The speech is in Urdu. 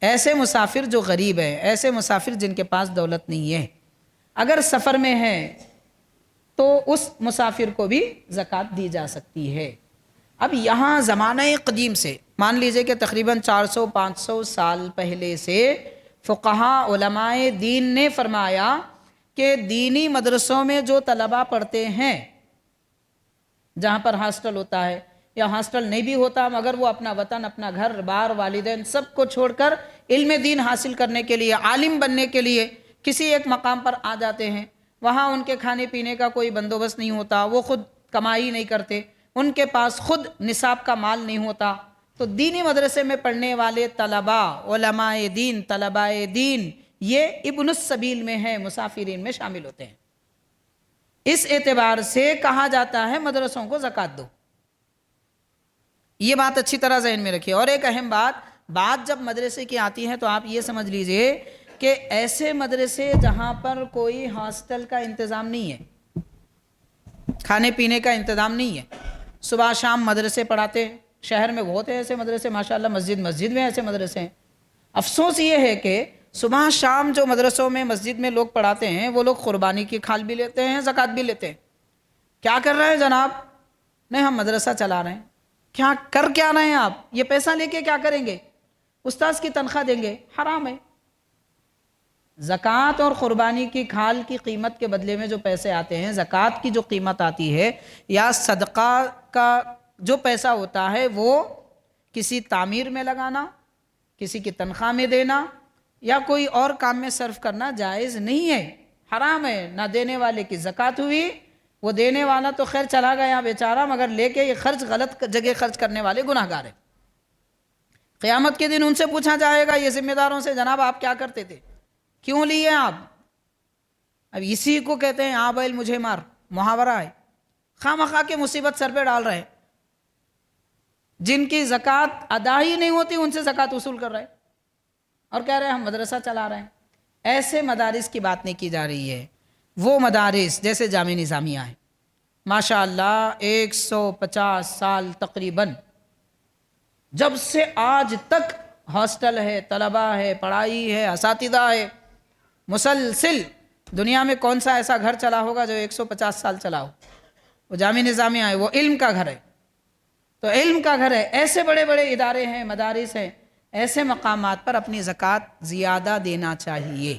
ایسے مسافر جو غریب ہیں، ایسے مسافر جن کے پاس دولت نہیں ہے، اگر سفر میں ہے تو اس مسافر کو بھی زکوٰۃ دی جا سکتی ہے۔ اب یہاں زمانہ قدیم سے مان لیجئے کہ تقریباً 400-500 سال پہلے سے فقہا علماء دین نے فرمایا کہ دینی مدرسوں میں جو طلبہ پڑھتے ہیں، جہاں پر ہاسٹل ہوتا ہے یا ہاسٹل نہیں بھی ہوتا مگر وہ اپنا وطن، اپنا گھر بار، والدین سب کو چھوڑ کر علم دین حاصل کرنے کے لیے، عالم بننے کے لیے کسی ایک مقام پر آ جاتے ہیں، وہاں ان کے کھانے پینے کا کوئی بندوبست نہیں ہوتا، وہ خود کمائی نہیں کرتے، ان کے پاس خود نصاب کا مال نہیں ہوتا، تو دینی مدرسے میں پڑھنے والے طلباء، علماء دین، طلباء دین، یہ ابن السبیل میں ہیں، مسافرین میں شامل ہوتے ہیں۔ اس اعتبار سے کہا جاتا ہے مدرسوں کو زکوٰۃ دو۔ یہ بات اچھی طرح ذہن میں رکھیے۔ اور ایک اہم بات جب مدرسے کی آتی ہے تو آپ یہ سمجھ لیجئے کہ ایسے مدرسے جہاں پر کوئی ہاسٹل کا انتظام نہیں ہے، کھانے پینے کا انتظام نہیں ہے، صبح شام مدرسے پڑھاتے ہیں، شہر میں بہت ہیں ایسے مدرسے، ماشاءاللہ مسجد میں ایسے مدرسے ہیں۔ افسوس یہ ہے کہ صبح شام جو مدرسوں میں مسجد میں لوگ پڑھاتے ہیں وہ لوگ قربانی کی کھال بھی لیتے ہیں، زکوٰۃ بھی لیتے ہیں۔ کیا کر رہے ہیں جناب؟ نہیں، ہم مدرسہ چلا رہے ہیں۔ کیا رہے ہیں آپ؟ یہ پیسہ لے کے کیا کریں گے؟ استاذ کی تنخواہ دیں گے؟ حرام ہے۔ زکوٰۃ اور قربانی کی کھال کی قیمت کے بدلے میں جو پیسے آتے ہیں، زکوٰۃ کی جو قیمت آتی ہے یا صدقہ کا جو پیسہ ہوتا ہے، وہ کسی تعمیر میں لگانا، کسی کی تنخواہ میں دینا یا کوئی اور کام میں صرف کرنا جائز نہیں ہے، حرام ہے۔ نہ دینے والے کی زکوٰۃ ہوئی، وہ دینے والا تو خیر چلا گیا بیچارہ، مگر لے کے یہ خرچ غلط جگہ خرچ کرنے والے گناہ گار ہیں۔ قیامت کے دن ان سے پوچھا جائے گا، یہ ذمہ داروں سے، جناب آپ کیا کرتے تھے؟ کیوں لیے آپ؟ اب اسی کو کہتے ہیں آ بیل مجھے مار، محاورہ ہے۔ خواہ مخواہ کے مصیبت سر پہ ڈال رہے ہیں، جن کی زکوٰۃ ادا ہی نہیں ہوتی ان سے زکوٰۃ وصول کر رہے ہیں اور کہہ رہے ہیں ہم مدرسہ چلا رہے ہیں۔ ایسے مدارس کی بات نہیں کی جا رہی ہے۔ وہ مدارس جیسے جامع نظامیہ ہیں، ماشاءاللہ 150 سال تقریباً جب سے آج تک ہاسٹل ہے، طلبہ ہے، پڑھائی ہے، اساتذہ ہے، مسلسل۔ دنیا میں کون سا ایسا گھر چلا ہوگا جو 150 سال چلا ہو؟ وہ جامع نظامیہ ہے، وہ علم کا گھر ہے۔ تو علم کا گھر ہے، ایسے بڑے بڑے ادارے ہیں، مدارس ہیں، ایسے مقامات پر اپنی زکوٰۃ زیادہ دینا چاہیے۔